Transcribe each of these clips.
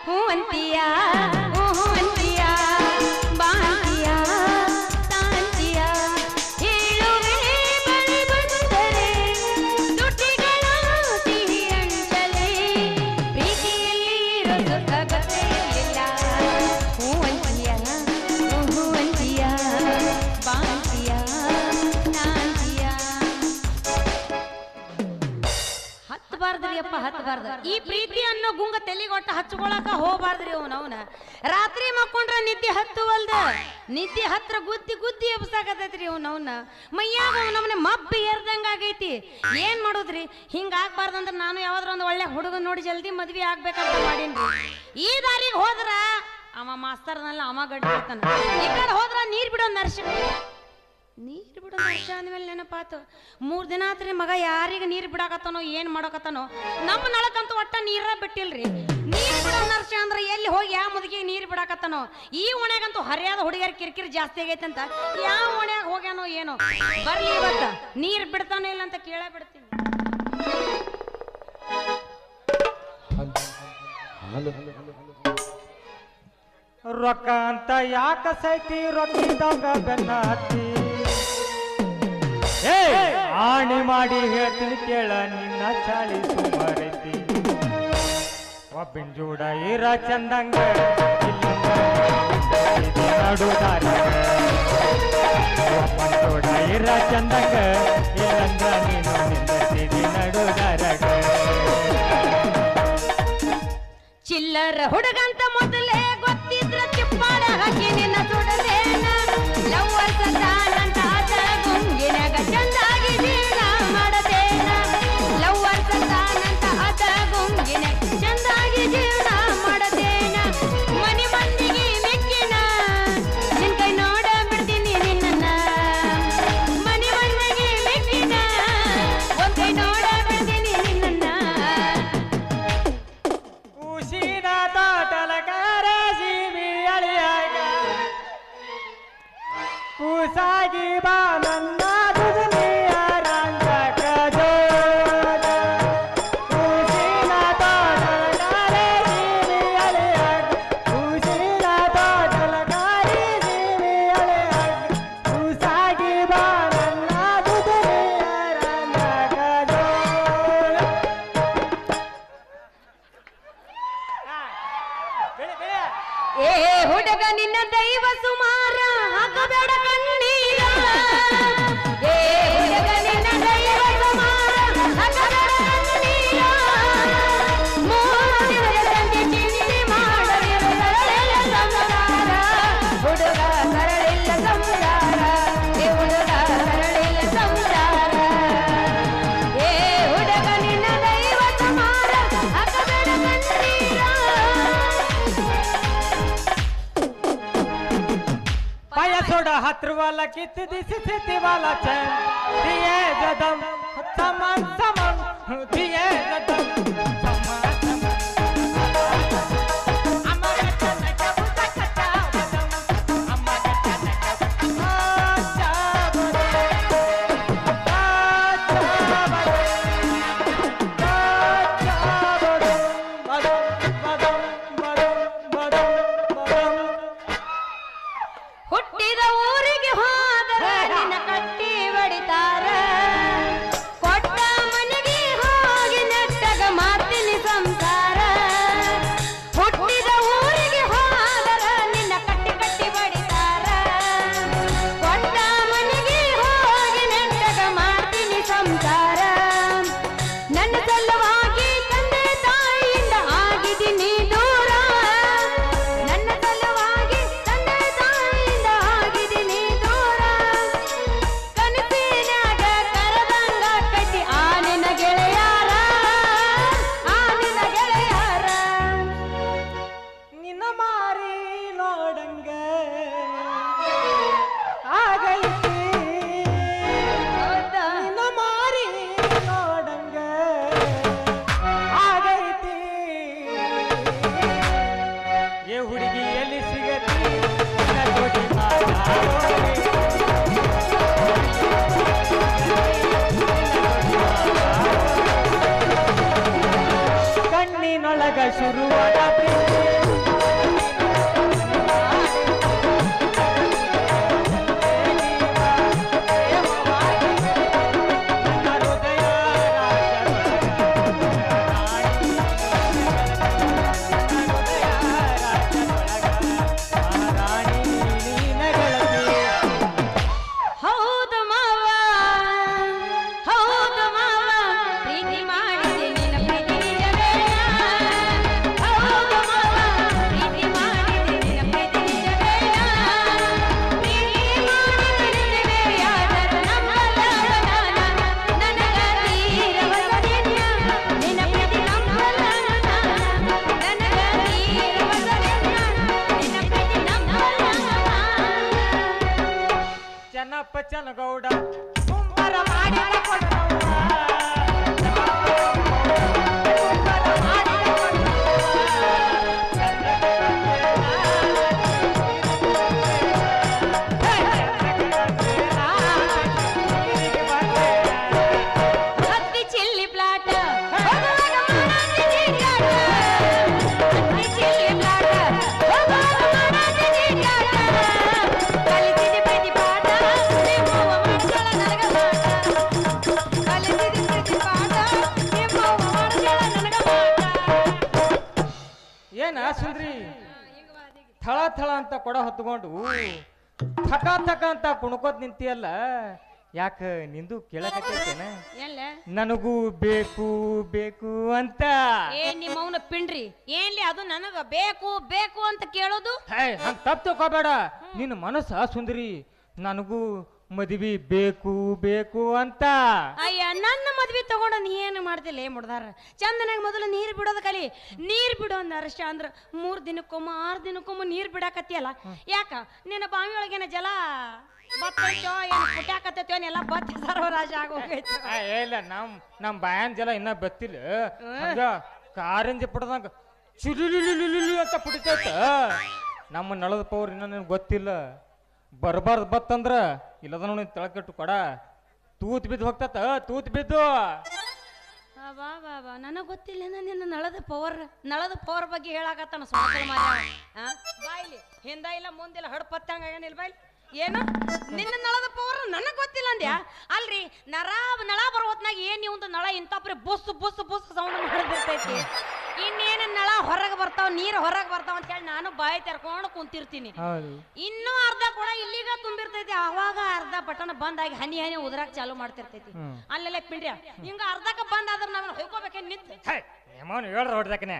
ಹೂ ಅಂತೀಯ ಹೂ ಅಂತೀಯ ಬಾಂತೀಯ ತಾಂತೀಯ ಹೇಳುವೆ ಬಳಿ ಬಂದರೆ ತುಟಿಗಳ ಸಿಹಿ ಅಂಚಲೆ ಪ್ರೀತಿಯಲ್ಲಿ ಇರೋ ಸುಖ ಗೊತ್ತೇಯಿಲ್ಲ ಹೂ ಅಂತೀಯ ಬಾಂತೀಯ ನಾಂತೀಯ ಹತ್ತಬಾರ್ದ್ರಿ ಅಪ್ಪ ಹತ್ತಬಾರ್ದು ಈ ಪ್ರೀತಿ ಅನ್ನೋ ಗುಂಗ ತೆಲಿಗೊಟ್ಟ ಹಚ್ಕೊಳಕ ಹೋಗ್ಬಾರ್ದ್ರಿ ಅವನವನ ರಾತ್ರಿ ಮಕ್ಕೊಂಡ್ರ ನಿದ್ದೆ ಹತ್ತುವಲ್ದ ನಿದ್ದೆ ಹತ್ರ ಗುದ್ದಿ ಗುದ್ದಿ ಎಬ್ಸಾಕತೈತ್ರಿ ಅವನವನ ಮೈಯಾಗ ಅವನವನ ಮಬ್ಬಿ ಏರ್ದಂಗ ಆಗೈತಿ ಏನ್ ಮಾಡೋದ್ರಿ ಹಿಂಗ ಆಗ್ಬಾರ್ದಂದ್ರ ನಾನು ಯಾವ್ದ್ರ ಒಂದು ಒಳ್ಳೆ ಹುಡುಗ ನೋಡಿ ಜಲ್ದಿ ಮದ್ವಿ ಆಗ್ಬೇಕಂತ ಮಾಡೀನ್ರಿ ಈ ದಾರಿಗೆ ಹೋದ್ರ ಅವ ಮಾಸ್ತರ್ನಲ್ಲ ಅವ ಗಡ್ಡಿರ್ತಾನ ಈ ಕಡೆ ಹೋದ್ರ ನೀರ್ ಬಿಡೋ ನರ್ಶ ಅಂದ್ಮೇಲೆ ನೆನಪಾತು 3 ದಿನ ಆತ್ರಿ ಮಗ ಯಾರಿಗೆ ನೀರ್ ಬಿಡಾಕತ್ತಾನೋ ಏನ್ ಮಾಡಕತ್ತಾನೋ ನಮ್ಮ ನಳಕಂತೂ ಒಟ್ಟ ನೀರ ಬಿಟ್ಟಿಲ್ರಿ ನೀರ್ ಬಿಡೋ ನರ್ಶ ಅಂದ್ರ ಎಲ್ಲಿ ಹೋಗಿ ಯಾವ ಮುದುಕಿಗೆ ನೀರ್ ಬಿಡಾಕತ್ತಾನೋ ಈ ಓಣ್ಯಾಗಂತೂ ಹರಿಯಾದ ಹುಡುಗಿಯರ ಕಿರಿಕಿರಿ ಜಾಸ್ತಿ ಆಗೈತೆ ಅಂತ ಯಾವ ಓಣ್ಯಾಗ ಹೋಗ್ಯಾನೋ ಏನೋ ಬರ್ಲಿ ಇವತ್ತ ನೀರ್ ಬಿಡ್ತಾನೋ ಇಲ್ಲ ಅಂತ ಕೇಳ ಬಿಡ್ತೀನಿ ರೊಕ್ಕ ಅಂತ ಯಾಕ ಸೈತಿ ರೊಕ್ಕಿದ್ದಾಗ ಬೆನ್ನ ಹತ್ತಿ ಆಣಿ ಮಾಡಿ ಹೇಳ್ತೀನಿ ಕೇಳ ನಿನ್ನ ಚಾಳಿ ಸುಮಾರೈತಿ ಒಬ್ಬಿನ ಜೋಡ ಇರ ಚಂದಂಗ ನಡುದಾರ ಒಬ್ಬನ ಜೋಡ ಇರ ಚಂದಂಗ ಇಲ್ಲಂದ್ರ ನೀನು ನಿಂದಿರ್ತಿದಿ ನಡುದಾರಗ ಚಿಲ್ಲರ ಹುಡುಗಂತ ಮೊದಲೇ ಗೊತ್ತಿದ್ರ ಚಿಪ್ಪಾಡ ಹಾಕಿ ನಿನ್ನ ಸುಡದೇನ ಲವ್ವರ್ ಸತಾನಂತ ಗುಂಗಿನಾಗ ಚಂದಾಗಿ ಜೀವನ ಮಾಡದೇನ ಲವ್ವರ್ ಸತಾನಂತ ಅದ ಗುಂಗಿನ ಚಂದಾಗಿ ಜೀವನ ಮಾಡದೇನ ಮನಿ ಮಂದಿಗೆ ಮೆಕ್ಕಿನ ನಿನ್ ಕೈ ನೋಡ ಬಿಡ್ತೀನಿ ನಿನ್ನ ಮನಿ ಮಂದಿಗೆ ಮೆಕ್ಕಿನ ಒಂದ್ ಕೈ ನೋಡ ಬಿಡ್ತೀನಿ ನಿನ್ನ ಕೂಸಾಗಿ ಬಾ ನನ್ನ ದುನಿಯ ರಂಗಕ ಜೋಗ ಕೂಸಿನ ತೋಟಲಗಾರೆ ಜೀವಿ ಅಳಿಯಾಗ ಕೂಸಿನ ತೋಟಲಗಾರಿ ಜೀವಿ ಅಳಿಯಾಗ ಕೂಸಾಗಿ ಬಾ ನನ್ನ ದುನಿಯ ರಂಗಕ ಜೋಗ ಏ ಹುಡುಗ ನಿನ್ನ ದೈವ ಸುಮಾರ ಹಾಕಬೇಡ ಕಣ್ಣೀರ ಏ ಹುಡುಗ ನಿನ್ನ ದೈವ ಸುಮಾರ ಹಾಕಬೇಡ ಕಣ್ಣೀರ 3 ದಿನದ ಸಂಜೆ ಚಿಂತೆ ಮಾಡದಿರು ಸರಳಿಲ್ಲ ಸಂಸಾರ ಹುಡುಗ ಸರಳಿಲ್ಲ ಸಂಸಾರ ಏ ಹುಡುಗ ಸರಳಿಲ್ಲ ಸಂಸಾರ ಏ ಹುಡುಗ ನಿನ್ನ ದೈವ ಸುಮಾರ ಹಾಕಬೇಡ ಕಣ್ಣೀರ पाया सोडा हाथ वाला कित दिसी स्थिति वाला चैन दिए जदम समान समान दिए जदम ಹುಟ್ಟಿದ ಊರಿಗೆ ಹೋದರ ನಿನ್ನ ಕಟ್ಟಿ ಬಡಿತಾರ ಕೊಟ್ಟ ಮನೆಗೆ ಹೋಗಿ ನೆಟ್ಟಗ ಮಾಡ್ತೀನಿ ಸಂಸಾರ ಹುಟ್ಟಿದ ಊರಿಗೆ ಹೋದರ ನಿನ್ನ ಕಟ್ಟಿ ಕಟ್ಟಿ ಬಡಿತಾರ ಕೊಟ್ಟ ಮನೆಗೆ ಹೋಗಿ ನೆಟ್ಟಗ ಮಾಡ್ತೀನಿ ಸಂಸಾರ ನನ್ನ ಸಲುವಾಗಿ ತಂದೆ ತಾಯಿಯಿಂದ ಆಗಿದ್ದೀನಿ ದೂರ ನನ್ನ ಸಲುವಾಗಿ ತಂದೆ ತಾಯಿಯಿಂದ ಆಗಿದ್ದೀನಿ ದೂರ ಕನಸಿನಾಗ ಕರದಂಗ ಕಟ್ಟಿ ಆ ನಿನ್ನ ಗೆಳೆಯಾರ ನಿನ್ನ ಮಾರಿ ನೋಡಂಗ ಆಗೈತಿ ನಿನ್ನ ಮಾರಿ ನೋಡಂಗ ಆಗೈತಿ ಏ ಹುಡುಗಿ ಎಲ್ಲಿ ಸಿಗತಿ ನಿನ್ನ ಜೋಡಿ ಕಣ್ಣಿನೊಳಗ ಶುರುವಾದ ಪ್ರೀತಿ ಚನಗೌಡ ಕುಂಬರ ಮಾಡಿದ ಕೊಡನವ್ವ. ಹತ್ತಿ ಚಿಲ್ಲಿ ಪ್ಲಾಟ್ ಏನ ಸುಂದ್ರಿ ಥಳ ಥಳ ಅಂತ ಕೊಡ ಹೊತ್ಕೊಂಡು ಥಕ ಥಕ ಅಂತ ಕುಣ್ಕೋದ್ ನಿಂತಿಯಲ್ಲ, ಯಾಕ ನಿಂದು ಕೇಳಕತ್ತೇನ? ಎಲ್ಲ ನನಗೂ ಬೇಕು ಬೇಕು ಅಂತ. ಏ ನಿಮ್ಮವನ ಪಿಂಡ್ರಿ ಏನ್ಲಿ ಅದು ನನಗ ಬೇಕು ಬೇಕು ಅಂತ ಕೇಳೋದು? ಹಂಗ ತಪ್ಪು ತಿಳ್ಕೊಬೇಡ. ನಿನ್ನ ಮನಸ್ಸ ಸುಂದರಿ ನನಗೂ ಮದ್ವಿ ಬೇಕು ಬೇಕು ಅಂತ. ಅಯ್ಯ ನನ್ನ ಮದ್ವಿ ತಗೊಂಡ ನೀ ಏನು ಮಾಡ್ತಿಲ್ಲ ಏ ಮುಡ್ದಾರ ಚಂದನಾಗ ಮೊದಲು ನೀರ್ ಬಿಡೋದು ಕಲಿ. ನೀರ್ ಬಿಡೋ ಅರ್ಷ ಅಂದ್ರ 3 ದಿನಕ್ಕೊಮ್ಮ 6 ದಿನಕ್ಕೊಮ್ಮ ನೀರ್ ಬಿಡಾಕತ್ತಿಯಲ್ಲ, ಯಾಕ ನಿನ್ನ ಬಾವಿ ಒಳಗೇನ ಜಲ ಬತ್ತೈತೋ ಏನ್ ಪುಟ್ಯಾಕತ್ತೈತೋ ಎಲ್ಲ ಬತ್ತ ಸರ್ವರಾಜ ಆಗೋಗೈತೆ. ಇಲ್ಲ ನಮ್ ಬಾಯನ್ ಜಲ ಇನ್ನ ಬತ್ತಿಲ್ಲ. ಹಂಗ ಕಾರಂಜಿ ಪುಟದಂಗ ಚುಲಿ ಅಂತ ಪುಟಿತೈತ. ನಮ್ಮ ನಳದ ಪವರ್ ಇನ್ನ ನಿನಗೆ ಗೊತ್ತಿಲ್ಲ. ಬರ್ಬಾರ್ದು ಬತ್ತಂದ್ರ ಇಲ್ಲದ ನೋಡಿ ತಳಕಟ್ಟು ಕೊಡ ತೂತ್ ಬಿದ್ದು ಹೋಗ್ತತ. ತೂತ್ ಬಿದ್ದು ಬಾ ಬಾ ಬಾ ನನಗ್ ಗೊತ್ತಿಲ್ಲ ನಿನ್ನ ನಳದ ಪವರ್ ಬಗ್ಗೆ ಹೇಳಾಕತ್ತಾನ ಸೋಕಲ್ ಮಾರ್ಯಾವ. ಬಾಯ್ಲಿ ಹಿಂದ ಇಲ್ಲ ಮುಂದಿಲ್ಲ ಹಡಪತ್ತಂಗ ಏನಿಲ್ಲ ಬಾಯ್ಲಿ. ಏನು ನಿನ್ನ ನಳದ ಪವರ್ ನನಗ್ ಗೊತ್ತಿಲ್ಲ ಅಂದ್ಯಾ? ಅಲ್ರಿ ನಳ ಬರೋ ಹೊತ್ನಾಗ ಏನ್ ಇವಂದು ನಳ ಇಂತಪ್ರಿ ಬುಸ್ ಬುಸ್ ಬುಸ್ ಸೌಂಡ್ ಮಾಡಿರ್ತೈತಿ. ಇನ್ನೇನು ನಳ ಹೊರಗೆ ಬರ್ತಾವ ನೀರು ಹೊರಗೆ ಬರ್ತಾವ ಅಂತ ಹೇಳಿ ನಾನು ಬಾಯಿ ತೆರ್ಕೊಂಡು ಕುಂತಿರ್ತೀನಿ. ಇನ್ನೂ ಅರ್ಧ ಕೂಡ ಇಲ್ಲಿಗ ತುಂಬಿರ್ತೈತಿ. ಅವಾಗ ಅರ್ಧ ಬಟನ್ ಬಂದಾಗಿ ಹನಿ ಹನಿ ಉದ್ರಾಕ್ ಚಾಲು ಮಾಡ್ತಿರ್ತೈತಿ. ಅಲ್ಲೆಲ್ಲ ಪಿಂಡ್ಯ ಹಿಂಗ ಅರ್ಧಕ್ಕ ಬಂದ್ ಆದ್ರ ನಾವ್ ಹೊಯ್ಕೋಬೇಕೆ ನಿಂತು ಹೇಳ್ರ ಹೊಡ್ದಕ್ಕನೆ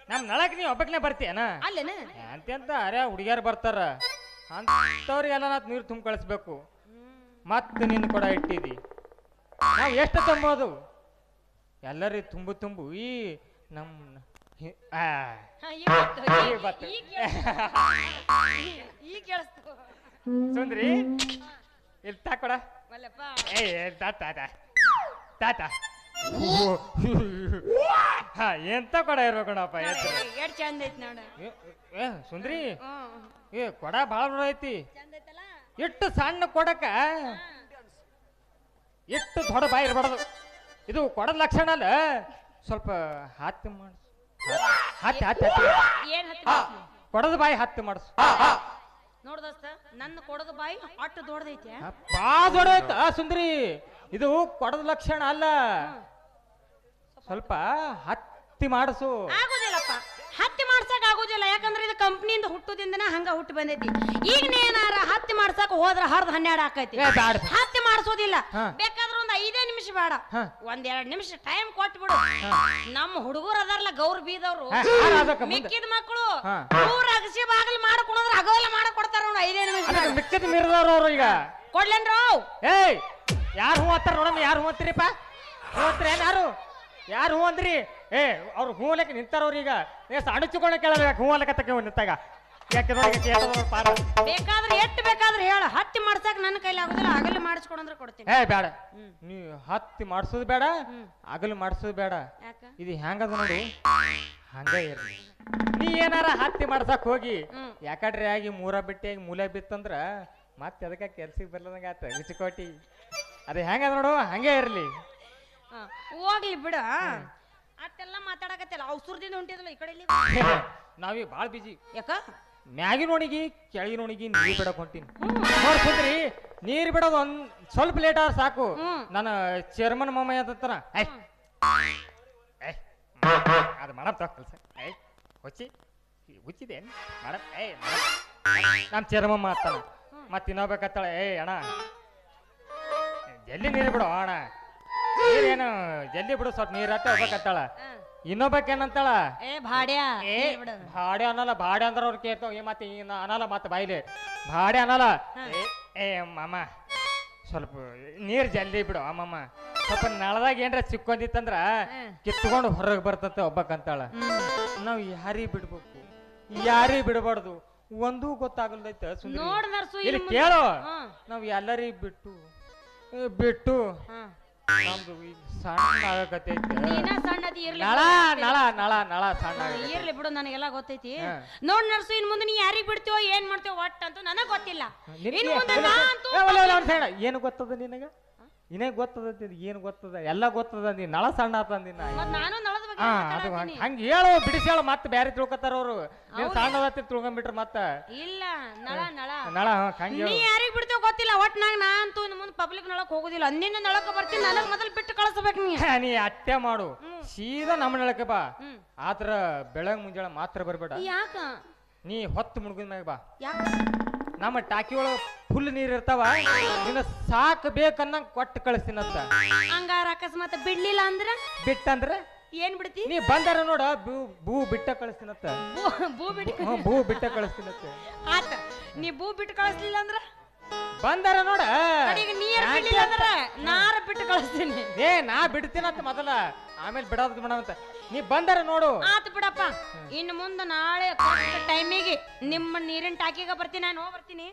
ನಮ್ ನಳಕ್ ನೀ ಒಬ್ಬಕ್ಕನೆ ಬರ್ತೀಯನ ಅಲ್ಲೇನ ಅಂತ ಅರೆ ಹುಡುಗಿಯಾರು ಬರ್ತಾರ ಅಂತವ್ರಿಗೆಲ್ಲ ನಾತ್ ನೀರು ತುಂಬ ಕಳಿಸ್ಬೇಕು. ಮತ್ತೆ ನಿನ್ನ ಕೊಡ ಇಟ್ಟಿದಿ ನಾವ್ ಎಷ್ಟು ತುಂಬೋದು ಎಲ್ಲರಿ ತುಂಬು ಈ ನಮ್ ಸುಂದ್ರಿ ಇಲ್ಲಿ ತಾಕೊಡ ತಾತ ಎಂತ ಕೊಡ ಇರ್ಬೇಕಣಪ್ಪ. ಎಷ್ಟ್ ಚಂದ ಐತಿ ನೋಡ ಸುಂದ್ರಿ ಕೊಡ ಭಾಳ ದೊಡ್ಡ ಐತಿ. ಎಷ್ಟು ಸಣ್ಣ ಕೊಡಕ ಎಷ್ಟು ದೊಡ್ಡ ಬಾಯಿ ಇರ್ಬಾರ್ದು. ಇದು ಕೊಡದ ಲಕ್ಷಣ ಅಲ್ಲ. ಸ್ವಲ್ಪ ಹತ್ತಿ ಮಾಡಿಸು. ಕೊಡದ ಬಾಯಿ ಹತ್ತಿ ಮಾಡಿಸು. ನೋಡ್ದಸ್ತ ನನ್ನ ಕೊಡದ ಬಾಯಿ ಅಟ್ಟು ದೊಡ್ಡದೈತೆ. ಭಾಳ ದೊಡ್ಡೈತ ಸುಂದ್ರಿ. ಇದು ಕೊಡದ ಲಕ್ಷಣ ಅಲ್ಲ. ಸ್ವಲ್ಪ ಹತ್ತಿ ಮಾಡಿಸು. ಆಗೋದಿಲ್ಲಪ್ಪ, ಹತ್ತಿ ಮಾಡ್ಸಕ್ ಆಗೋದಿಲ್ಲ. ಯಾಕಂದ್ರೆ ಇದು ಕಂಪ್ನಿಯಿಂದ ಹುಟ್ಟುದಿಂದನ ಹಂಗ ಹುಟ್ಟು ಬಂದೈತಿ. ಈಗ ಏನಾರ ಹತ್ತಿ ಮಾಡ್ಸಕ್ ಹೋದ್ರ 12 ಆಕೈತಿ. ಹತ್ತಿ ಮಾಡ್ಸೋದಿಲ್ಲ. ಬೇಕಾದ್ರೆ ಒಂದ್ 5 ನಿಮಿಷ ಬೇಡ, 1-2 ನಿಮಿಷ ಟೈಮ್ ಕೊಟ್ಬಿಡು. ನಮ್ಮ ಹುಡುಗರು ಅದಾರಲ್ಲ ಗೌರ್ ಬೀದವ್ರು ಮಿಕ್ಕಿದ ಮಕ್ಕಳು ಊರ ಅಗಸಿ ಬಾಗಿಲು ಮಾಡ್ಕೊಂಡ್ರ ಹಗವಲ್ಲ ಮಾಡಕ್ ಕೊಡ್ತಾರ. 5 ನಿಮಿಷ ಮಿಕ್ಕಿದ ಮೀರದವ್ರು ಈಗ ಕೊಡ್ಲೇನ್ರ? ಏಯ್ ಯಾರು ಹೂ ಅಂತಾರ ನೋಡಮ್ಮ. ಯಾರು ಹೂ ಅಂತೀರಿಪ್ಪ? ಹೂ ಅಂತೀರ ಯಾರು ಹೂ ಅಂದ್ರಿ? ಅವ್ರು ಹೂ ಅಲ್ಲಕ್ಕೆ ನಿಂತಾರವ್ರ. ಈಗ ಅಣಚಿಕೊಂಡ ಕೇಳಬೇಕು ಹೂ ಅಲ್ಲಕತ್ತಕ್ಕೆ ನಿಂತಾಗ. ಯಾಕೆ ನೋಡಿ ಬೇಕಾದ್ರೆ ಎಟ್ಟು ಬೇಕಾದ್ರೆ ಹೇಳ. ಹತ್ತಿ ಮಾಡ್ಸಕ್ ನನ್ನ ಕೈಲಿ ಆಗುದಿಲ್ಲ. ಅಗಲಿ ಮಾಡಿಸ್ಕೊಂಡ್ರೆ ಕೊಡ್ತೀನಿ. ಬೇಡ, ನೀ ಹತ್ತಿ ಮಾಡ್ಸೋದು ಬೇಡ, ಅಗಲು ಮಾಡ್ಸೋದು ಬೇಡ. ಇದು ಹೆಂಗದ ನೋಡಿ ಹಂಗ ಇರ್ಲಿ. ನೀ ಏನಾರ ಹತ್ತಿ ಮಾಡ್ಸಕ್ ಹೋಗಿ ಯಾಕಡ್ರಿ ಆಗಿ ಮೂರ ಬಿಟ್ಟಿ ಮೂಲೆ ಬಿತ್ತಂದ್ರ ಮತ್ತೆ ಅದಕ್ಕೆ ಕೆಲ್ಸಕ್ಕೆ ಬರ್ಲದಂಗ ಆತ ರುಚಿಕೋಟಿ. ಅದು ಹೆಂಗದ ನೋಡು ಹಂಗೆ ಇರ್ಲಿ. ಹೋಗ್ಲಿ ಬಿಡ. ಅಷ್ಟೆಲ್ಲ ಮಾತಾಡಕತ್ತಿಲ್ಲ. ಔಷಧದಿಂದ ಹೊಂಟಿದಲ್ಲ ಈ ಕಡೆ ನಾವೀಗ ಬಾಳ್ ಬಿಜಿ. ಯಾಕ ಮ್ಯಾಗಿನೋಣಿಗಿ ಕೆಳಗಿನೋಣಿಗಿ ನೀರ್ ಬಿಡಕ್ ಹೊಂಟೀನಿ. ನೋಡ್ಕೊಂಡ್ರಿ ನೀರ್ ಬಿಡೋದು ಒಂದ್ ಸ್ವಲ್ಪ ಲೇಟ್ ಆದ್ರೆ ಸಾಕು. ನನ್ನ ಚೇರ್ಮನ್ ಮಾಮ ಅಂತಾನ ಅದು ಮಾಡಮ್ ಕೆಲ್ಸ ಹುಚ್ಚಿದೆ ಮಾಡಮ್ ನಮ್ ಚೇರ್ಮಮ್ಮ ಅಂತಾನ. ಮತ್ ಇನ್ನೋಬೇಕತ್ತಾಳ ಅಣ್ಣ ಜಲ್ದಿ ನೀರು ಬಿಡು ಅಣ್ಣ, ನೀರೇನು ಜಲ್ದಿ ಬಿಡು ಸ್ವಲ್ಪ ನೀರ್ ಹತ್ತ ಹೋಗ್ಬೇಕತ್ತಾಳ. ಇನ್ನೊಬ್ಬಕೇನಂತಾಳ ಭಾಡ್ಯ ಅನ್ನಲ್ಲ. ಭಾಡ್ಯ ಅಂದ್ರ ಅವ್ರ ಕೇಳ್ತಾವ. ಮತ್ತೆ ಅನ್ನಲ್ಲ ಮತ್ತೆ ಬಾಯಿಲೆ ಭಾಡ್ಯ ಅನ್ನಲ್ಲ. ಮಾಮ ಸ್ವಲ್ಪ ನೀರ್ ಜಲ್ದಿ ಬಿಡು ಅಮ್ಮಮ್ಮ. ಸ್ವಲ್ಪ ನಳದಾಗ ಏನ್ರ ಸಿಕ್ಕೊಂಡಿತ್ತಂದ್ರ ಕಿತ್ಕೊಂಡು ಹೊರಗೆ ಬರ್ತಂತೆ ಒಬ್ಬಕ್ಕಂತಾಳ. ನಾವ್ ಯಾರಿಗೆ ಬಿಡ್ಬೇಕು ಯಾರಿಗೆ ಬಿಡಬಾರ್ದು. ಒಂದೂ ಗೊತ್ತಾಗಲ್ದೈತ ಸುಂದರಿ ನೋಡ್ ನರ್ಸು ಇಲ್ಲಿ ಇನ್ನು ಮುಂದೆ- ಕೇಳು ಹಾ, ನಾವ್ ಎಲ್ಲರಿ ಬಿಟ್ಟು ಹಾ. ನಮ್ದು ಈಗ ಸಣ್ಣ ಆಗಕತ್ತೈತೆ ನೀನ ಸಣ್ಣದಿ ಇರ್ಲಿ ನಳ ನಳ ನಳ ನಳ ಸಣ್ಣ ಆಗಕತ್ತೈತಿ. ಇರ್ಲಿ ಬಿಡು ನನಗೆಲ್ಲ ಗೊತ್ತೈತಿ ಹಾ. ನೋಡ್ ನರ್ಸು ಇನ್ ಮುಂದೆ ನೀ ಯಾರಿಗ್ ಬಿಡ್ತೀವೋ ಏನ್ ಮಾಡ್ತೀವೋ ಒಟ್ಟ ಅಂತೂ ನನಗ್ ಗೊತ್ತಿಲ್ಲ ನಿನಗೆ ಇನ್ ಮುಂದೆ ನಾ ಅಂತೂ ಏನು ಗೊತ್ತದ ನಿನಗ ಇನೇ ಗೊತ್ತದ ಏನು ಗೊತ್ತದ ಎಲ್ಲ ಗೊತ್ತದ ನೀ ನಳ ಸಣ್ಣ ಆತ ಅಂದಿನ ಮತ್ ನಾನು ನಳದ ಬಗ್ಗೆ ಹಾ ಅದು ಮಾತಾಡತ್ತೀನಿ. ಹಂಗ ಹೇಳು ಬಿಡಿಸಿ ಹೇಳು ಮತ್ತೆ ಬೇರೆ ತಿಳ್ಕೊತಾರ ಅವ್ರು ನೀವ್ ಸಣ್ಣದತ್ತಿ ತಿಳ್ಕೊಂಡ್ಬಿಟ್ರ ಮತ್ತ ಇಲ್ಲ ನಳ ನಳ ನಳ ಹಂಗ ನೀ ಯಾರಿಗ್ ಬಿಡ್ತೀವೋ ಗೊತ್ತಿಲ್ಲ ಒಟ್ನಾಗ ನಾ ಅಂತೂ ಇನ್ ಮುಂದೆ ಪಬ್ಲಿಕ್ ನಳಕ್ ಹೋಗುದಿಲ್ಲ ನಿನ್ನ ನಳಕ ಬರ್ತೀನಿ ನನಗ್ ಮೊದಲು ಬಿಟ್ಟು ಕಳಿಸ್ಬೇಕು ನೀ ನೀ ಅಟ್ಟೆ ಮಾಡು ಸೀದಾ ನಮ್ಮ ನಳಕ್ಕೆ ಬಾ ಹ್ಮ್. ಆದ್ರ ಬೆಳಗ್ ಮುಂಜಾನೆ ಮಾತ್ರ ಬರ್ಬೇಡ ಯಾಕ ನೀ ಹೊತ್ತು ಮುಳುಗಿದ ಮ್ಯಾಗ ಬಾ ಯಾಕ ನಮ್ಮ ಟಾಕಿ ಒಳಗ ಫುಲ್ ನೀರ್ ಇರ್ತಾವ ನಿನ್ನ ಸಾಕ್ ಬೇಕನ್ನಂಗ್ ಕೊಟ್ಟು ಕಳಿಸ್ತೀನಂತ ಹಂಗಾರ ಅಕಸ್ಮಾತ್ ಬಿಡ್ಲಿಲ್ಲ ಅಂದ್ರ ಬಿಟ್ಟಂದ್ರ ಏನ್ ಬಿಡ್ತಿ ನೀ ಬಂದಾರ ನೋಡ ಬೂ ಬಿಟ್ಟ ಕಳಿಸ್ತೀನಂತ ಬೂ ಬಿಟ್ಟು ಬೂ ಬಿಟ್ಟ ಕಳಿಸ್ತೀನಂತ ಆತ ನೀ ಬೂ ಬಿಟ್ಟು ಕಳಿಸ್ಲಿಲ್ಲ ಅಂದ್ರ ಬಂದಾರ ನೋಡ ಕಡೆಗೆ ನೀರ್ ಬಿಡ್ಲಿಲ್ಲ ಅಂದ್ರ ನಾರ ಬಿಟ್ಟು ಕಳಿಸ್ತೀನಿ ಏ ನಾ ಬಿಡ್ತೀನಂತ ಮೊದಲ ಆಮೇಲೆ ಬಿಡೋದ್ ಬಿಡವಂತ ನೀ ಬಂದಾರ ನೋಡು ಆತ ಬಿಡಪ್ಪ ಇನ್ನು ಮುಂದೆ ನಾಳೆ ಟೈಮಿಗೆ ನಿಮ್ಮ ನೀರಿನ ಟಾಕಿಗೆ ಬರ್ತೀನಿ ನಾನು ಬರ್ತೀನಿ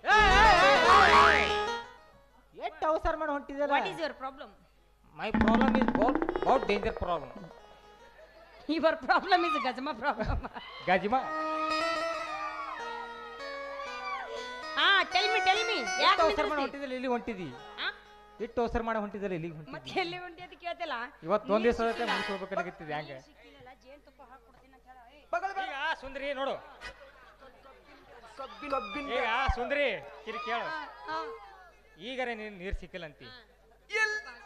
ಎಷ್ಟು ಅವಸರ ಮಾಡಿ ಹೊಂಟಿದಲ್ಲ what is your problem my problem is ಬಹುಟ್ danger problem your problem is ಗಜಮ ಪ್ರಾಬ್ಲಮ್ ಗಜಿಮಾ ಹಾ ಟೆಲ್ ಮಿ ಎಷ್ಟು ಯಾಕೆ ಅವಸರ ಮಾಡಿ ಹೊಂಟಿದಲ್ಲ ಇಲ್ಲಿ ಹೊಂಟಿದಿ ಎಷ್ಟು ಅವಸರ ಮಾಡಿ ಹೊಂಟಿದಲ್ಲ ಇಲ್ಲಿಗೆ ಹೊಂಟಿದಿ ಮತ್ತೆ ಎಲ್ಲಿ ಹೊಂಟಿ ಅಂತ ಕೇಳ್ತಿಲ್ಲ ಇವತ್ತು ಒಂದ್ ದಿವಸ ಮುಗಿಸ್ಕೋಬೇಕಾಗಿತ್ತಿದೆ ಹಂಗ ಜೇನುತುಪ್ಪ ಹಾಕ್ಕೊಡ್ತೀನಿ ಅಂತ ಹೇಳ ಈಗ ಸುಂದರಿ ನೋಡು ಈಗ ಸುಂದರಿ ಕಿರಿ ಕೇಳು ಈಗರೆ ನೀನ್ ನೀರ್ ಸಿಕ್ಕಿಲ್ಲ ಅಂತಿ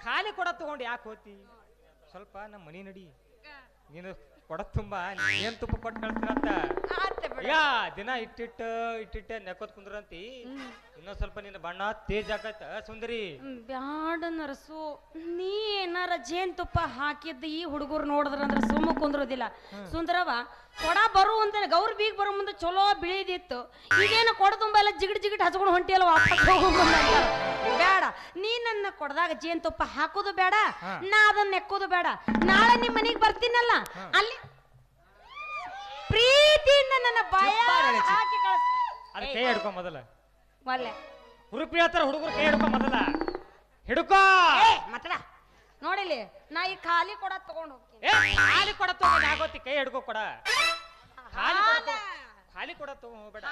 ಖಾಲಿ ಕೊಡ ತಗೊಂಡು ಯಾಕೆ ಹೋತಿ ಸ್ವಲ್ಪ ನಮ್ಮ ಮನಿ ನಡಿ ನೀನು ಕೊಡ ತುಂಬಾ ಏನ್ ತುಪ್ಪ ಕೊಟ್ಟು ಕಳ್ಸ್ತೀನಂತ ಯಾ ದಿನ ಇಟ್ಟಿಟ್ಟ ನೆಕ್ಕೋತ್ ಕುಂದ್ರಂತಿ ಇನ್ನೊಂದ್ ಸ್ವಲ್ಪ ನಿನ್ನ ಬಣ್ಣ ತೇಜ್ ಆಕೈತ ಸುಂದರಿ ಬ್ಯಾಡ ನರಸು ನೀ ಏನಾರ ಜೇನುತುಪ್ಪ ಹಾಕಿದ್ದು ಈ ಹುಡುಗರು ನೋಡಿದ್ರಂದ್ರ ಸುಮ್ಮ ಕುಂದ್ರೋದಿಲ್ಲ ಸುಂದರವ ಕೊಡ ಬರು ಅಂತ ಗೌರ್ ಬೀಗ್ ಬರೋ ಮುಂದೆ ಚಲೋ ಬಿಳಿದಿತ್ತು ಈಗೇನು ಕೊಡ ತುಂಬ ಎಲ್ಲ ಜಿಗಿಟ್ ಹಚ್ಕೊಂಡು ಹೊಂಟಿಯಲ್ಲ ವಾಪಸ್ ಬೇಡ ನೀ ನನ್ನ ಕೊಡದಾಗ ಜೇನುತುಪ್ಪ ಹಾಕೋದು ಬೇಡ ನಾ ಅದನ್ನ ನೆಕ್ಕೋದು ಬೇಡ ನಾಳೆ ನಿಮ್ ಮನೆಗೆ ಬರ್ತೀನಲ್ಲ ಅಲ್ಲಿ ಪ್ರೀತಿಯಿಂದ ನನ್ನ ಬಾಯ ಹಾಕಿ ಕಳಿಸ್ ಅದ್ ಕೈ ಹಿಡ್ಕೊ ಮೊದಲ ಒಲ್ಲೆ ಹುರುಪಿ ಹತ್ರ ಹುಡುಗರು ಕೈ ಹಿಡ್ಕೊ ಮೊದಲ ಹಿಡ್ಕೋ ಮಾತಾಡ ನೋಡಿಲಿ ನಾ ಈ ಖಾಲಿ ಕೊಡ ತಗೊಂಡು ಹೋಗ್ತೀನಿ ಖಾಲಿ ಕೊಡ ತಗೊಂಡ್ ಆಗೋತಿ ಕೈ ಹಿಡ್ಕೋ ಕೊಡ ಖಾಲಿ ಕೊಡ ತಗೊಂಡ್ ಹೋಗ್ಬೇಡ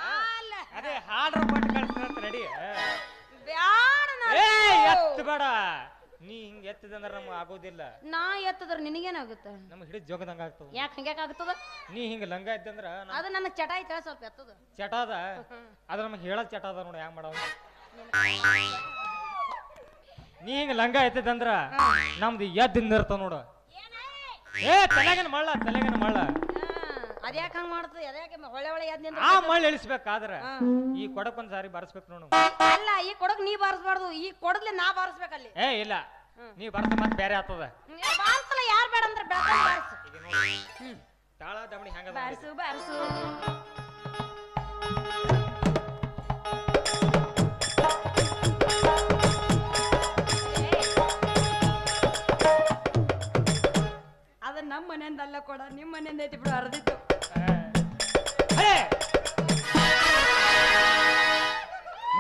ಅದೇ ಹಾಡ್ರ ಕೊಟ್ಟು ಕಳ್ಸ್ತಾರಂತ ನಡಿ ಬ್ಯಾಡ ಎತ್ತು ಬೇಡ ನೀ ಹಿಂಗ್ ಎತ್ತದಂದ್ರ ನಮ್ಗೆ ಆಗೋದಿಲ್ಲ ನಾ ಎತ್ತದ್ರ ನಿನಗೇನಾಗುತ್ತ ನಮ್ಗೆ ಹಿಡಿದ್ ಜೋಗದಂಗ ಆಗ್ತದ ಯಾಕೆ ಹಂಗ್ಯಾಕಾಗ್ತದ ನೀ ಹಿಂಗ ಲಂಗ ಇದ್ದಂದ್ರ ಅದು ನನ್ನ ಚಟ ಐತೆ ಸ್ವಲ್ಪ ಎತ್ತದ ಚಟ ಅದ ಅದ್ರ ನಮ್ಗೆ ಹೇಳದ್ ಚಟ ಅದ ನೋಡಿ ಹ್ಯಾಂಗ ಮಾಡವ ನೀ ಹಿಂಗ ಲಂಗ ಎತ್ತದಂದ್ರ ನಮ್ದು ಎದ್ದು ನಿರ್ತವ ನೋಡು ತಲೆಗನ ಮಳ್ಳ ಅದ್ಯಾಕ ಹಂಗ ಮಾಡ್ತದ ಅದ್ಯಾಕೆ ಹೊಳೆ ಎದ್ ಆ ಮಳ್ಳ ಇಳಿಸ್ಬೇಕಾದ್ರ ಈ ಕೊಡಕ್ಕೊಂದ್ ಸಾರಿ ಬಾರಿಸ್ಬೇಕು ನೋಡು ಅಲ್ಲ ಈ ಕೊಡಕ್ ನೀ ಬಾರಿಸ್ಬಾರ್ದು ಈ ಕೊಡದ್ಲೆ ನಾ ಬಾರಿಸ್ಬೇಕಲ್ಲಿ ಇಲ್ಲ ನೀ ಬರ್ತ ಮತ್ ಬೇರೆ ಆಗ್ತದ ಬಾರಿಸಲ್ಲ ಯಾರು ಬೇಡ ಅಂದ್ರೆ ಬೆಳಕ ಬಾರಿಸು ತಾಳ ದಮಣಿ ಹಂಗ ಬಾರಿಸು ಬಾರಿಸು ಅದ ನಮ್ಮ ಮನೆಯಿಂದ ಅಲ್ಲ ಕೊಡ ನಿಮ್ಮ ಮನೆಯಿಂದ ಐತಿ ಬಿಡು ಅರ್ದಿತ್ತು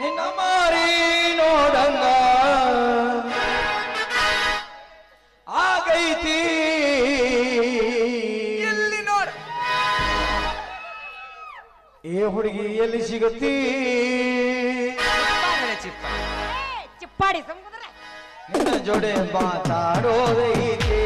ನಿನ್ನ ಮಾರಿ ನೋಡಂಗ ಆಗೈತಿ ಎಲ್ಲಿ ನೋಡ ಏ ಹುಡುಗಿ ಎಲ್ಲಿ ಸಿಗತ್ತಿ ಚಿಪ್ಪಾಡಿ ಸಂಗುದ್ರೆ ನಿನ್ನ ಜೋಡೆ ಮಾತಾಡೋದೈತಿ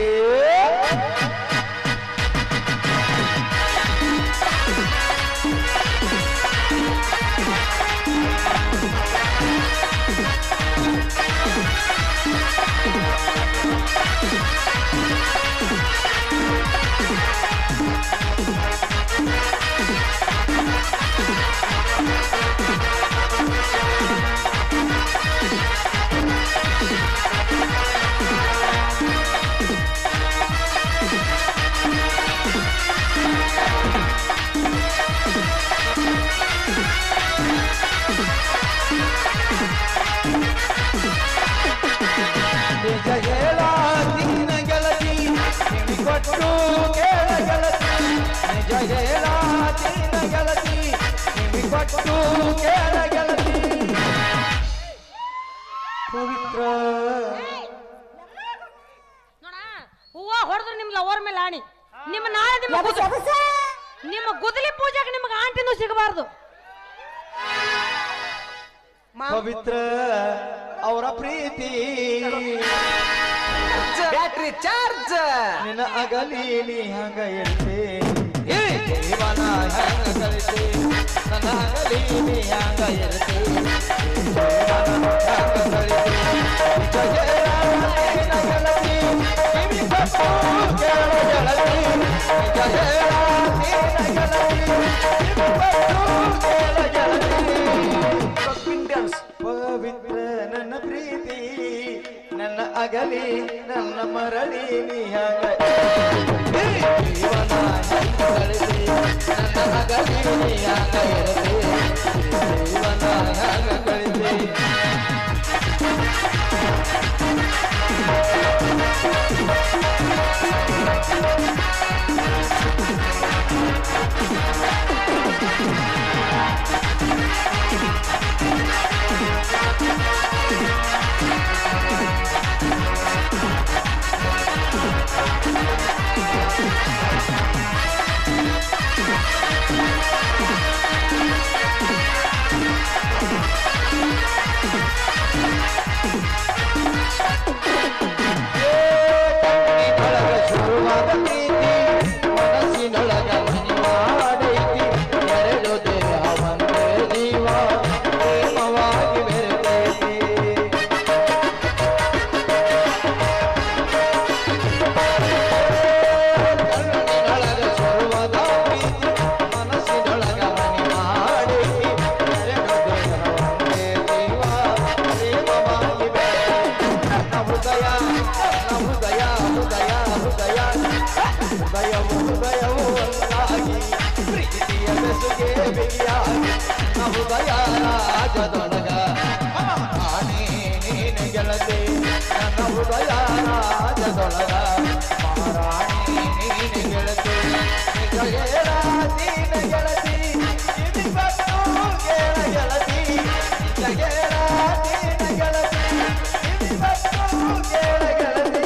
ಪಟ್ಟು ಕೇಳ ಗೆಳತಿ ಪವಿತ್ರ ನೋಡ ಹೂವ ಹೊಡೆದ್ರೆ ನಿಮ್ ಲವರ್ ಮೇಲೆ ಆಣಿ ನಿಮ್ಮ ನಾಳೆ ನಿಮ್ಮ ಗುದಲಿ ಪೂಜೆಗೆ ನಿಮ್ಗೆ ಆಂಟಿನೂ ಸಿಗಬಾರ್ದು. ಪವಿತ್ರ ಅವರ ಪ್ರೀತಿ ಬ್ಯಾಟ್ರಿ ಚಾರ್ಜ್ ನಿನ್ನ ಅಗಲಿ ನೀ ಹಂಗ ಇರ್ತಿ ಜೀವನ ಹಂಗ ಕಳಿಸಿ ನನ್ನ ಅಗಲಿ ನೀ ಹಂಗ ಇರ್ತಿ ಜೀವನ ಹಂಗ ಕಳಿಸಿ ಗೆಳತಿ ಕಿವಿ ಕೊಟ್ಟು ಕೇಳ ಗೆಳತಿ ನಿಜ ಹೇಳ ನೀನ ಗೆಳತಿ ಕಿವಿ ಕೊಟ್ಟು ಕೇಳ ಗೆಳತಿ ಪವಿತ್ರ ನನ್ನ ಪ್ರೀತಿ ನನ್ನ ಅಗಲಿ ನನ್ನ ಮರಳಿ ನೀ ಹಂಗ ಜೀವನ ಹಂಗ ಕಳಿಸಿ ನನ್ನ ಅಗಲಿ ನೀ ಹಂಗ ಇರಲಿ ಜೀವನ ಹಂಗ ಕಳಿಸಿ ಶುರುವಾದ ಪ್ರೀತಿ ಮನಸ್ಸಿನೊಳಗ ಮನಿವಾಡೈತಿ ಎರಡು ದೇಹ ಒಂದೇ ಜೀವ ಪ್ರೇಮವಾಗಿ ಬೆರೆತೈತಿ ಕಣ್ಣಿನೊಳಗ ಶುರುವಾದ ಪ್ರೀತಿ ಮನಸ್ಸಿನೊಳಗ ಮನಿವಾಡೈತಿ ಎರಡು ದೇಹ ಒಂದೇ ಜೀವ ಪ್ರೇಮವಾಗಿ ಬೆರೆತೈತಿ ನನ್ನ ಹೃದಯ ಹೃದಯವು ಒಂದಾಗಿ ಪ್ರೀತಿಯ ಬೆಸುಗೆ ಬಿಗಿಯಾಗಿ ಹೃದಯ ರಾಜದೊಳಗ ಆನೆ ನೀನೆ ಗೆಳತಿ ನನ್ನ ಹೃದಯ ರಾಜದೊಳಗ ಮಹಾರಾಣಿ ನೀನೆ ಗೆಳತಿ ನಿಜ ಹೇಳ ನೀನೆ ಗೆಳತಿ ಕಿವಿ ಕೊಟ್ಟು ಕೇಳ ಗೆಳತಿ ನಿಜ ಹೇಳ ನೀನೆ ಗೆಳತಿ ಕಿವಿ ಕೊಟ್ಟು ಕೇಳ ಗೆಳತಿ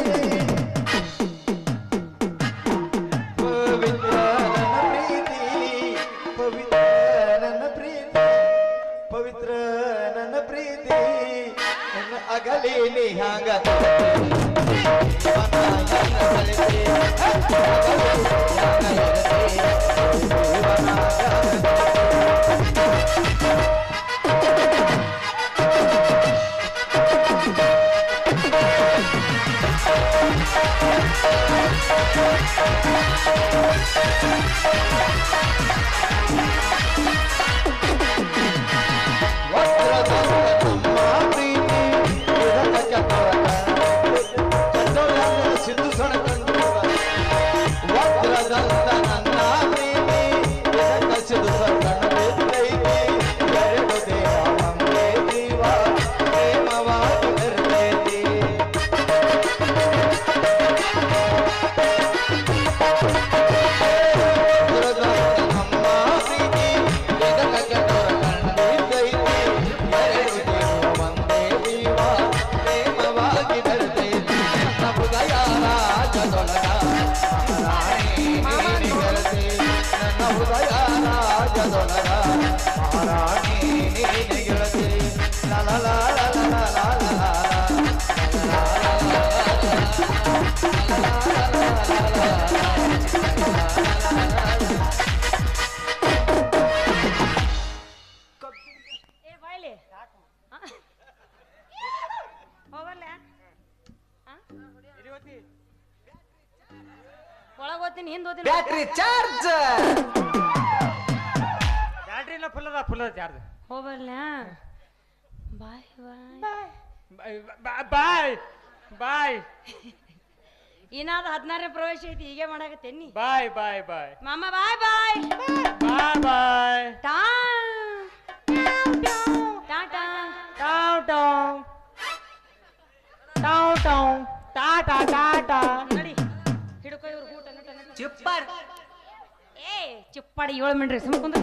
ಪವಿತ್ರ ನನ್ನ ಪ್ರೀತಿ ನನ್ನ ಅಗಲಿ ನೀ ಹಂಗ ಸಿದ್ದು ಸಣಕಂಡು ವಕ್ರದಂತ ನನ್ನ ಪ್ರೀತಿ ಸಿದ್ದು ಸಣಕಂಡು ಎರಡು ದೇಹ ಒಂದೇ ಜೀವ ಪ್ರೇಮವಾಗಿ ಬೆರೆತೈತಿ ಹೃದಯ ರಾಜದೊಳಗ ಮಹಾರಾಣಿ ನೀನೆ ಗೆಳತಿ ಲಾ ಲಾ ಲಾ ಲಾ ಲಾ ಲಾ ಲಾ ಏ ಬಾಯ್ಲಿ ಹೋಗಲ್ಲ ಒಳಗೆ ಹೋಗ್ತೀನಿ ಹಿಂದೆ ಹೋಗ್ತೀನಿ ಬ್ಯಾಟ್ರಿ ಚಾರ್ಜ್ ಬ್ಯಾಟ್ರಿನ ಫುಲ್ ಅದ ಚಾರ್ಜ್ ಹೋಗಲ್ಲ ಬಾಯ್ ಬಾಯ್ ಬಾಯ್ ಬಾಯ್ ಇನ್ನಾದ 16ನೇ ಪ್ರವೇಶ ಐತಿ ಹೀಗೆ ಮಾಡಾಕತ್ತೇನಿ ಬಾಯ್ ಬಾಯ್ ಬಾಯ್ ಮಾಮ bye bye bye bye tata ಟಾವ್ ಟಾವ್ ಟಾವ್ ಟಾವ್ ಟಾಟಾ ಟಾಟಾ ನಡಿ ಹಿಡ್ಕೊ ಇವ್ರು ಊಟ ನಟ ಚಿಪ್ಪರ್ ಏ ಚಿಪ್ಪಾಡಿ 7 ಮಿನಿಟ್ ಸುಮ್ಮ ಕುಂದ್ರ